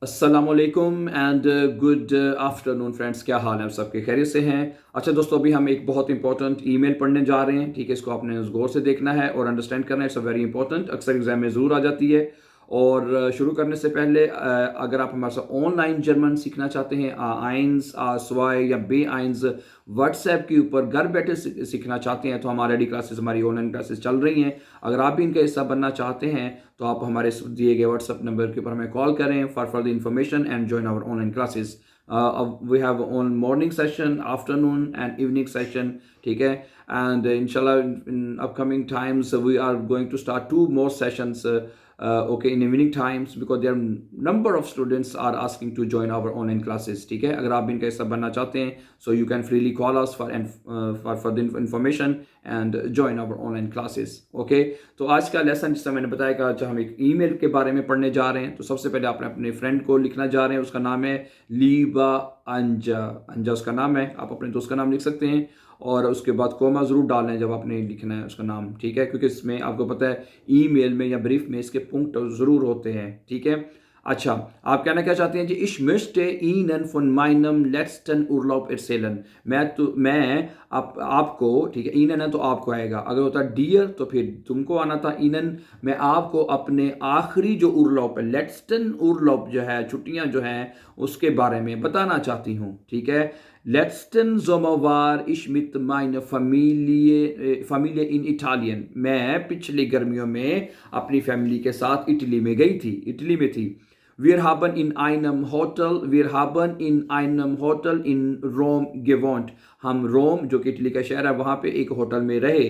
अस्सलामुअलैकुम and good afternoon friends. क्या हाल है? आप सबके खैरियत से हैं? अच्छा दोस्तों, अभी हम एक बहुत इंपॉर्टेंट ईमेल पढ़ने जा रहे हैं। ठीक है, इसको आपने गौर से देखना है और अंडरस्टैंड करना है। इट्स अ वेरी इंपॉर्टेंट, अक्सर एग्जाम में ज़रूर आ जाती है। और शुरू करने से पहले अगर आप हमारे साथ ऑनलाइन जर्मन सीखना चाहते हैं, आइंस स्वाय या बे आइंस व्हाट्सएप के ऊपर घर बैठे सीखना चाहते हैं, तो हमारे रेडी क्लासेस, हमारी ऑनलाइन क्लासेस चल रही हैं। अगर आप भी इनका हिस्सा बनना चाहते हैं तो आप हमारे दिए गए व्हाट्सएप नंबर के ऊपर हमें कॉल करें for further information and join our online classes. We have on morning session, afternoon and evening session. ठीक है, एंड इंशाल्लाह in upcoming times we are going to start two more sessions okay in evening times because there are number of students are asking to join our online classes. ठीक है, अगर आप भी इनका हिस्सा बनना चाहते हैं so you can freely call us for the information and join our online classes. okay, तो आज का लेसन जिससे मैंने बताया कि आज हम एक ईमेल के बारे में पढ़ने जा रहे हैं। तो सबसे पहले आपने अपने फ्रेंड को लिखना जा रहे हैं। उसका नाम है लीबा अंजा। अंजा उसका नाम है, आप अपने दोस्त का नाम लिख सकते हैं और उसके बाद कोमा ज़रूर डालें जब आपने लिखना है उसका नाम। ठीक है, क्योंकि इसमें आपको पता है ईमेल में या ब्रीफ में इसके पुंक्ट ज़रूर होते हैं। ठीक है, अच्छा आप कहना क्या चाहते हैं जी? इश möchte Ihnen von meinem letzten Urlaub erzählen। मैं आपको, ठीक है, Ihnen है तो आपको आएगा। अगर होता डियर तो फिर तुमको आना था Ihnen। मैं आपको अपने आखिरी जो उर्लॉप है, लेट्सन उर्लॉप जो है, छुट्टियां जो हैं, उसके बारे में बताना चाहती हूँ। ठीक है, Letzten Sommer war ich mit meiner Familie in Italien। मैं पिछली गर्मियों में अपनी फैमिली के साथ इटली में गई थी, इटली में थी। Wir haben in einem Hotel in Rom gewohnt। हम रोम, जो कि इटली का शहर है, वहाँ पे एक होटल में रहे।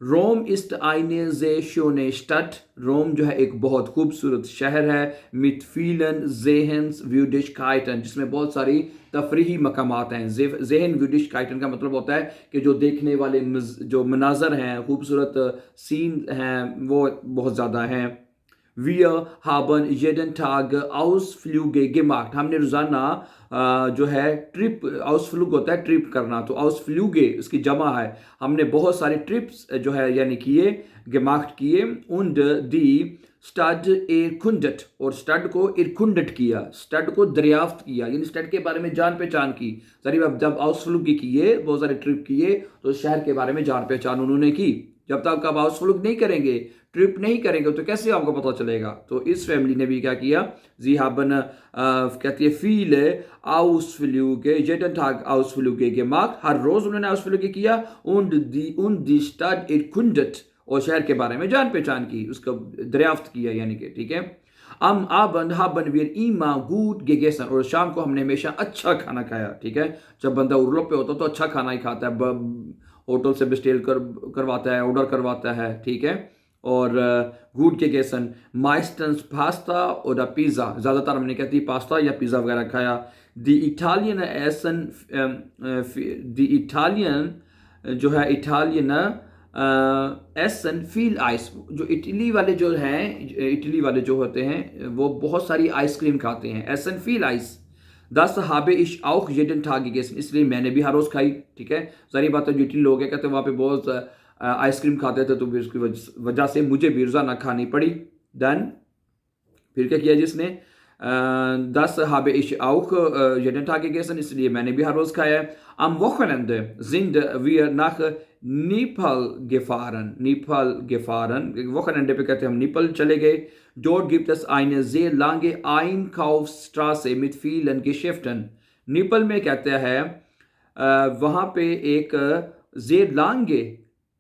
रोम ist eine sehr schöne Stadt। रोम जो है एक बहुत खूबसूरत शहर है। mit vielen Sehenswürdigkeiten, जिसमें बहुत सारी तफरीही मकामात हैं। Sehenswürdigkeiten का मतलब होता है कि जो देखने वाले जो मनाजर हैं, खूबसूरत सीन हैं, वो बहुत ज़्यादा हैं। Wir haben jeden Tag Ausflüge gemacht। हमने रोज़ाना जो है ट्रिप, आउसफ्लूग होता है ट्रिप करना, तो आउसफ्लूगे इसकी जमा है। हमने बहुत सारे ट्रिप्स जो है यानी किए, gemacht किए। und die Stadt erkundet, और स्टड को इरकुंडट किया, स्टड को दरियाफ्त किया, यानी स्टड के बारे में जान पहचान की। जब आउसफ्लूग किए, बहुत सारे ट्रिप किए, तो शहर के बारे में जान पहचान उन्होंने की। जब तक आप आउसफ्लूग नहीं करेंगे, ट्रिप नहीं करेंगे, तो कैसे आपको पता चलेगा? तो इस फैमिली ने भी क्या किया? जी haben कहती है viele Ausflüge, jeden Tag Ausflüge gemacht। हर रोज उन्होंने आउसफ्लूगे किया। und die Stadt erkundet, और शहर के बारे में जान पहचान की, उसका दरियाफ्त किया यानी कि। ठीक है, am Abend haben wir immer gut gegessen, और शाम को हमने हमेशा अच्छा खाना खाया। ठीक है, जब बंदा उर्लोप पे होता तो अच्छा खाना ही खाता है, होटल से बिस्टेल करवाता है, ऑर्डर करवाता है। ठीक है, और गुड के गेसन माइस्टन्स पास्ता और पिज़्ज़ा, ज़्यादातर हमने कहती पास्ता या पिज़्ज़ा वगैरह खाया। The Italian essence the Italian जो है, इटालियन एसन फील आइस, जो इटली वाले जो हैं, इटली वाले जो होते हैं वो बहुत सारी आइसक्रीम खाते हैं। एसन फील आइस दस habe ich auch jeden Tag gegessen, इसलिए मैंने भी हर रोज़ खाई। ठीक है, सारी बातें जो इटली लोग हैं कहते हैं वहाँ पे बहुत आइसक्रीम खाते थे, तो फिर उसकी वजह से मुझे भी रोज़ाना खानी पड़ी। देन फिर क्या किया जिसने? das habe ich auch jeden Tag gegessen, इसलिए मैंने भी हर रोज़ खाया। am Wochenende sind wir nach Nepal gefahren। Wochenende पे कहते हैं हम नेपाल चले गए। dort gibt es eine sehr lange Einkaufsstraße mit vielen Geschäften। Nepal में कहते हैं वहाँ पे एक sehr lange,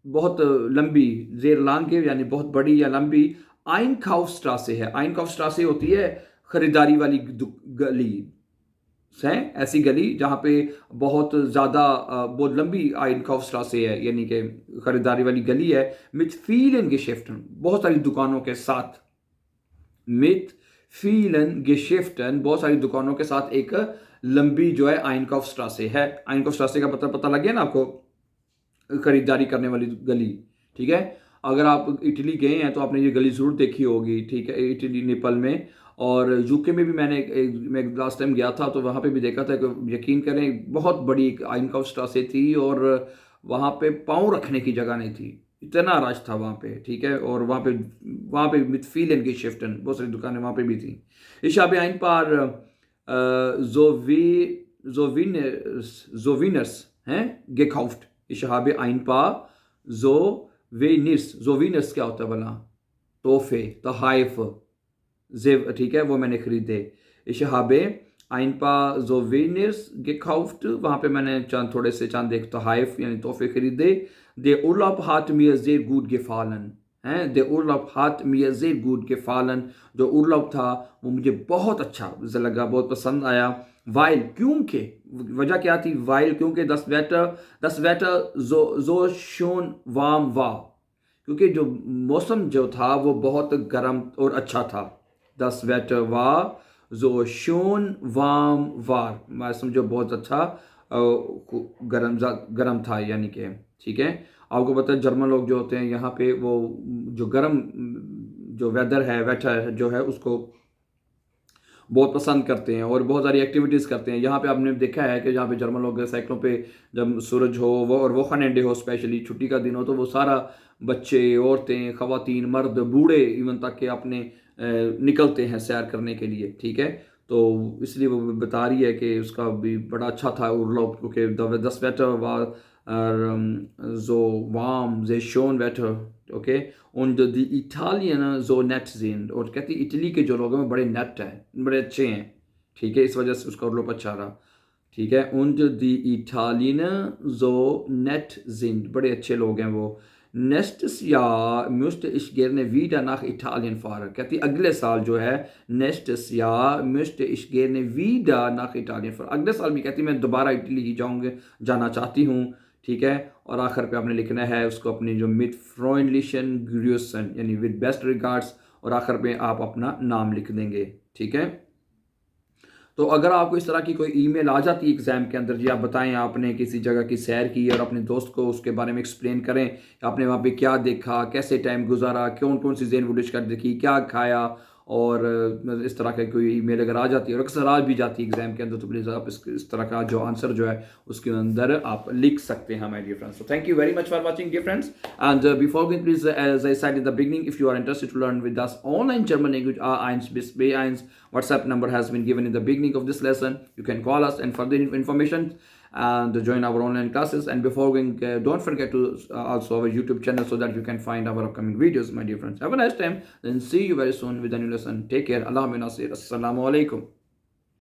बहुत लंबी, जेर लांगे यानी बहुत बड़ी या लंबी, आइनकाउफस्ट्रासे है। आइनकाउफस्ट्रासे होती है खरीदारी वाली गली है, ऐसी गली जहाँ पे बहुत ज़्यादा बहुत लंबी आइनकाउफस्ट्रासे है, यानी कि खरीदारी वाली गली है। मिथ फीलन गेशेफ्टन, बहुत सारी दुकानों के साथ। मिथ फीलन गेशेफ्टन, बहुत सारी दुकानों के साथ एक लंबी जो है आइनकाउफस्ट्रासे है। आइनकाउफस्ट्रासे का पता लग गया ना आपको? खरीदारी करने वाली गली। ठीक है, अगर आप इटली गए हैं तो आपने ये गली ज़रूर देखी होगी। ठीक है, इटली नेपाल में, और यूके में भी मैं लास्ट टाइम गया था तो वहाँ पे भी देखा था कि यकीन करें बहुत बड़ी आइनकाउफस्ट्रासे थी और वहाँ पे पाँव रखने की जगह नहीं थी, इतना रश था वहाँ पे, ठीक है। और वहाँ पे mit vielen Geschäften, बहुत सारी दुकानें वहाँ पे भी थी। Ich habe ein paar Souvenirs gekauft. Ich habe ein paar Souvenirs क्या होता है भला? तोहफे, तोहफ़े, ज़ेव, ठीक है, वो मैंने खरीदे। Ich habe ein paar Souvenirs gekauft, वहाँ पे मैंने थोड़े से चंद एक तोहफ़े यानी तोहफे खरीदे। Der Urlaub hat mir sehr gut gefallen। हैं, der Urlaub hat mir sehr gut gefallen। जो उर्लाब था वो मुझे बहुत अच्छा लगा, बहुत पसंद आया। वाइल, क्योंकि वजह क्या थी? वाइल, क्योंकि das Wetter so schön warm war, क्योंकि जो मौसम जो था वो बहुत गर्म और अच्छा था। Das Wetter war so schön warm war, मौसम जो बहुत अच्छा गर्म था, यानी कि, ठीक है। आपको पता है जर्मन लोग जो होते हैं यहाँ पे, वो जो गर्म जो वेदर जो है उसको बहुत पसंद करते हैं और बहुत सारी एक्टिविटीज़ करते हैं। यहाँ पे आपने देखा है कि जहाँ पे जर्मन लोग साइकिलों पे, जब सूरज हो वो और वो खनेंडे हो, स्पेशली छुट्टी का दिन हो, तो वो सारा बच्चे, औरतें, ख़वातीन, मर्द, बूढ़े इवन तक के अपने निकलते हैं सैर करने के लिए, ठीक है। तो इसलिए वो बता रही है कि उसका भी बड़ा अच्छा था उर्लाub, क्योंकि das Wetter war so warm, sehr schön Wetter, okay। und die Italiener so nett sind, और कहती इटली के जो लोग हैं बड़े नेट हैं, बड़े अच्छे हैं, ठीक है, इस वजह से उसका उर्लाub अच्छा रहा, ठीक है। und die Italiener so nett sind, बड़े अच्छे लोग हैं वो। Nächstes Jahr möchte ich gerne wieder nach Italien fahren। कहती अगले साल जो है, Nächstes Jahr möchte ich gerne wieder nach Italien fahren, अगले साल भी कहती मैं दोबारा इटली ही जाना चाहती हूँ, ठीक है। और आखिर पे आपने लिखना है उसको अपनी जो mit freundlichen Grüßen यानी with best regards, और आखिर पे आप अपना नाम लिख देंगे, ठीक है। तो अगर आपको इस तरह की कोई ईमेल आ जाती है एग्ज़ाम के अंदर, जी आप बताएं आपने किसी जगह की सैर की और अपने दोस्त को उसके बारे में एक्सप्लेन करें, आपने वहाँ पे क्या देखा, कैसे टाइम गुजारा, कौन कौन सी जैन डिश कर देखी, क्या खाया, और इस तरह का कोई ईमेल अगर आ जाती है और अक्सर आ भी जाती है एग्ज़ाम के अंदर, तो प्लीज़ आप इस तरह का जो आंसर जो है उसके अंदर आप लिख सकते हैं, my dear friends. So thank you very much for watching dear friends, and before going please, as I said in the beginning, if you are interested to learn with us online German language A1 bis B1, WhatsApp number has been given in the beginning of this lesson. You can call us and further information and join our online classes. And before going, don't forget to also our YouTube channel so that you can find our upcoming videos, my dear friends. Have a nice time, then see you very soon with a new lesson. Take care. Allah Nasir. Assalamu alaikum.